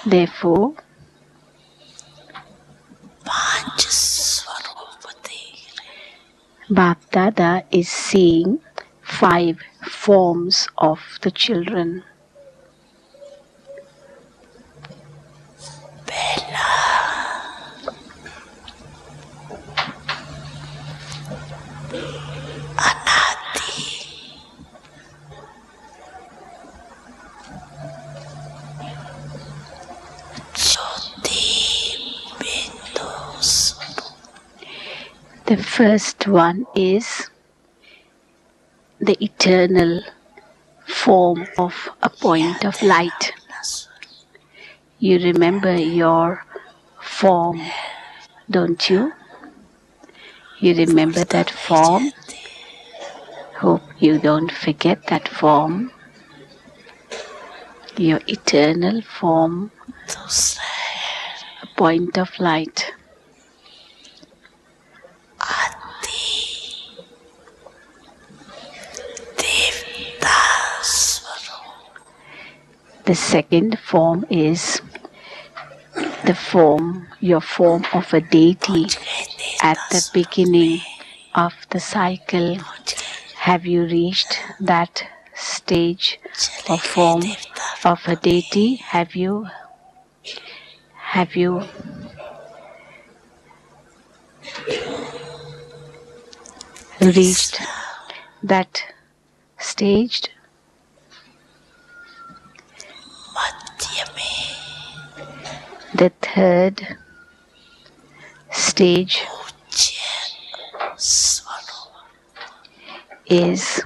Therefore, Bapdada is seeing 5 forms of the children. The first one is the eternal form of a point of light. You remember your form, don't you? You remember that form? Hope you don't forget that form. Your eternal form, a point of light. The second form is the form, your form of a deity at the beginning of the cycle. Have you reached that stage or form of a deity? Have you reached that stage? The third stage is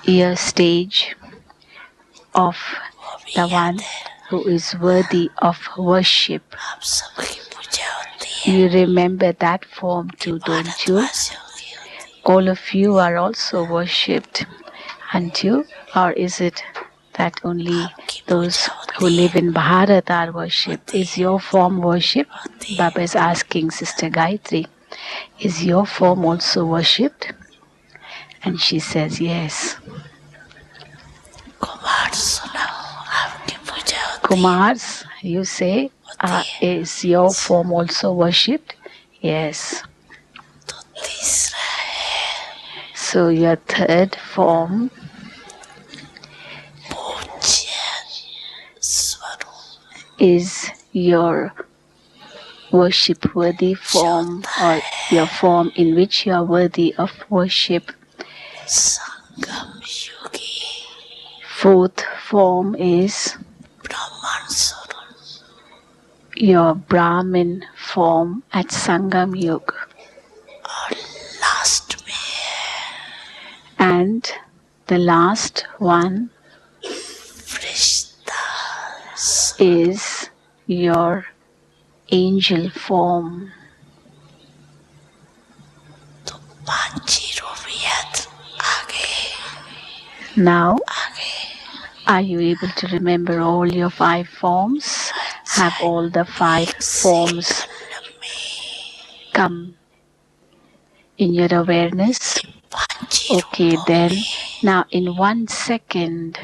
your stage of the one who is worthy of worship. You remember that form too, don't you? All of you are also worshipped, aren't you? Or is it that only those who live in Bharat are worshipped? Is your form worshipped? Baba is asking Sister Gayatri, is your form also worshipped? And she says, yes. Kumars, you say, is your form also worshipped? Yes. So your third form is your worship-worthy form, or your form in which you are worthy of worship. Fourth form is your Brahmin form at Sangam Yuga. And the last one is your angel form. Now, are you able to remember all your 5 forms? Have all the 5 forms come in your awareness? Okay, then, now in 1 second,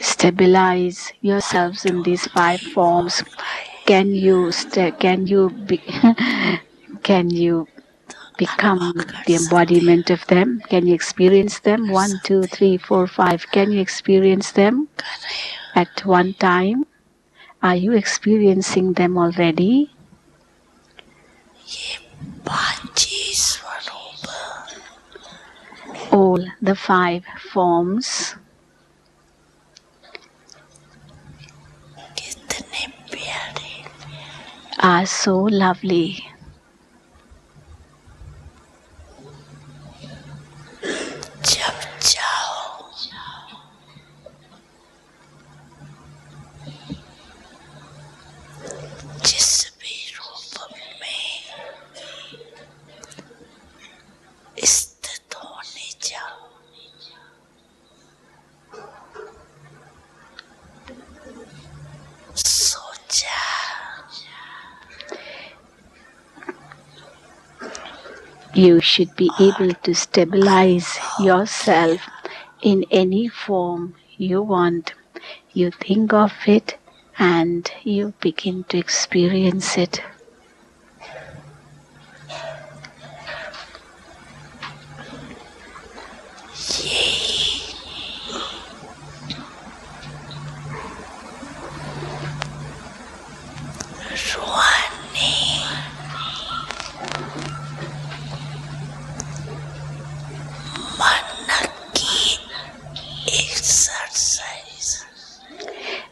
stabilize yourselves in these 5 forms. Can you become the embodiment of them? Can you experience them? 1, 2, 3, 4, 5. Can you experience them at one time? Are you experiencing them already? All the 5 forms are so lovely. You should be able to stabilize yourself in any form you want. You think of it and you begin to experience it.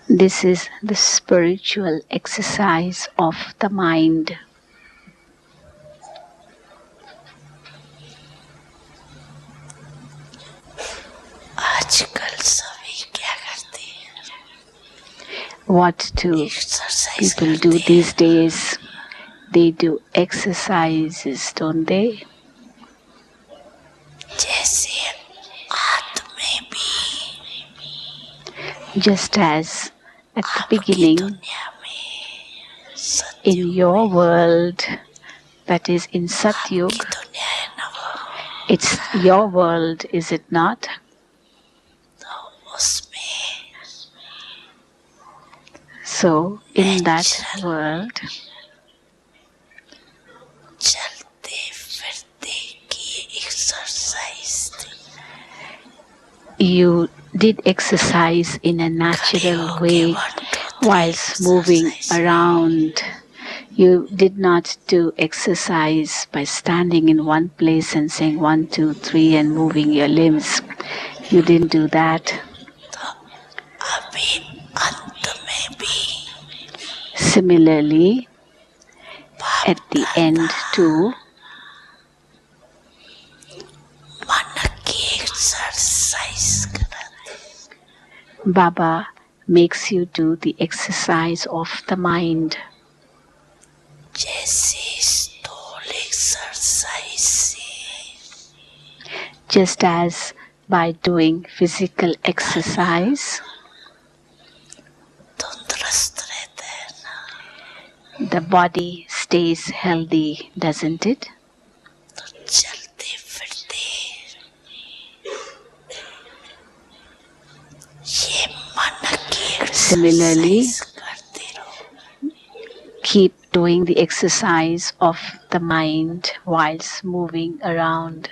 This is the spiritual exercise of the mind. What do people do these days? They do exercises, don't they? Just as at the beginning, in your world, that is in Satyug, it's your world, is it not? So, in that world, you did exercise in a natural way whilst moving around. You did not do exercise by standing in one place and saying 1, 2, 3 and moving your limbs. You didn't do that. Similarly, at the end too, Baba makes you do the exercise of the mind. Just as by doing physical exercise, the body stays healthy, doesn't it? Similarly, keep doing the exercise of the mind whilst moving around.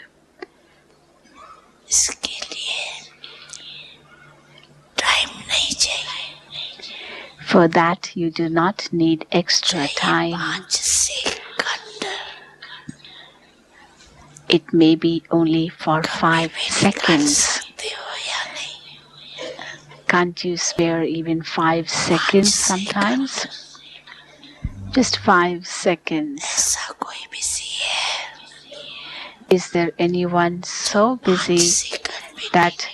For that, you do not need extra time. It may be only for 5 seconds. Can't you spare even 5 seconds sometimes? Just 5 seconds. Is there anyone so busy that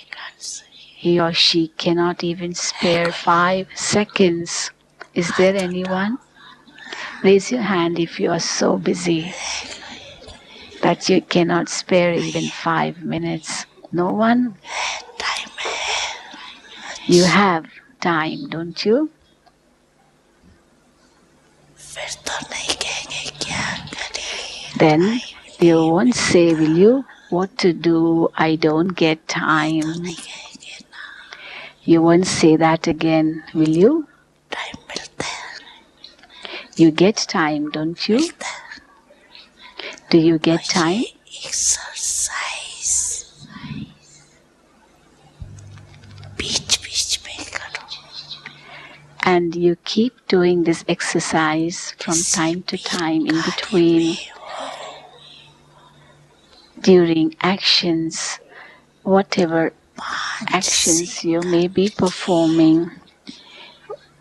he or she cannot even spare 5 seconds? Is there anyone? Raise your hand if you are so busy that you cannot spare even 5 minutes. No one? You have time, don't you? Then you won't say, will you? What to do? I don't get time. You won't say that again, will you? You get time, don't you? Do you get time? And you keep doing this exercise from time to time in between, during actions, whatever actions you may be performing.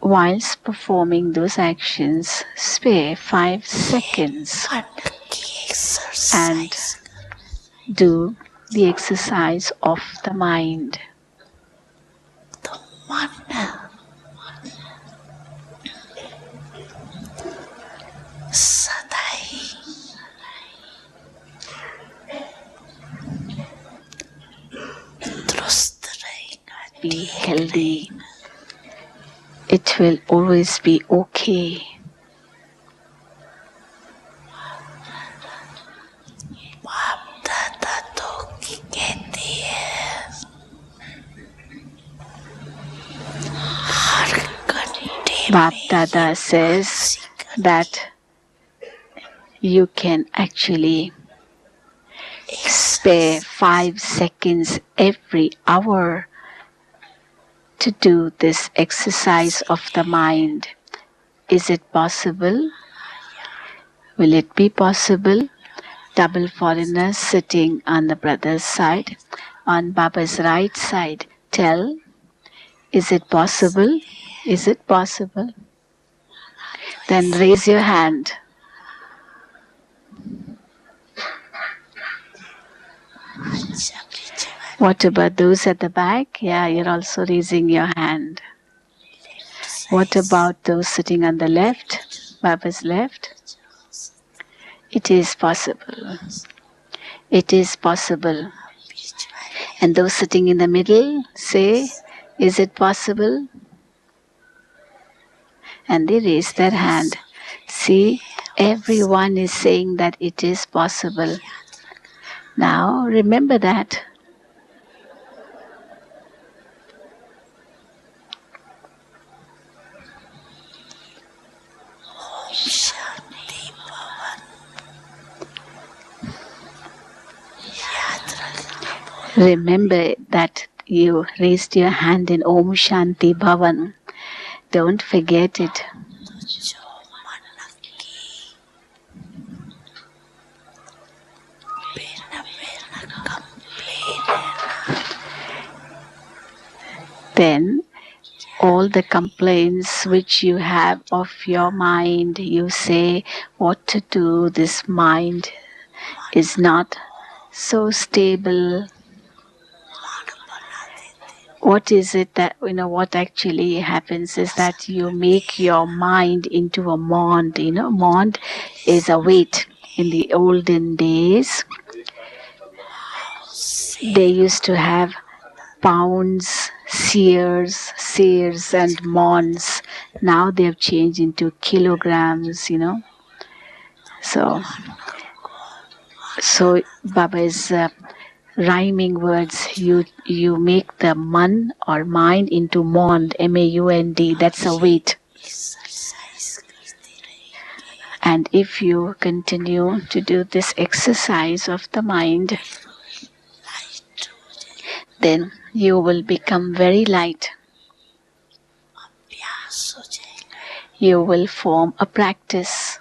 Whilst performing those actions, spare 5 seconds and do the exercise of the mind. Be healthy. It will always be okay. Bap Dada says that you can actually spare 5 seconds every hour to do this exercise of the mind. Is it possible? Will it be possible? Double foreigners sitting on the brother's side, on Baba's right side. Tell, is it possible? Is it possible? Then raise your hand. What about those at the back? Yeah, you're also raising your hand. What about those sitting on the left, Baba's left? It is possible. It is possible. And those sitting in the middle say, is it possible? And they raise their hand. See, everyone is saying that it is possible. Now, remember that. Remember that you raised your hand in Om Shanti Bhavan. Don't forget it. Then all the complaints which you have of your mind, you say what to do, this mind is not so stable. What is it that, what actually happens is that you make your mind into a mond. Mond is a weight. In the olden days, they used to have pounds, seers and monds. Now they have changed into kilograms, So Baba is rhyming words. You make the man or mind into mond, M-A-U-N-D. That's a weight. And if you continue to do this exercise of the mind, then you will become very light. You will form a practice.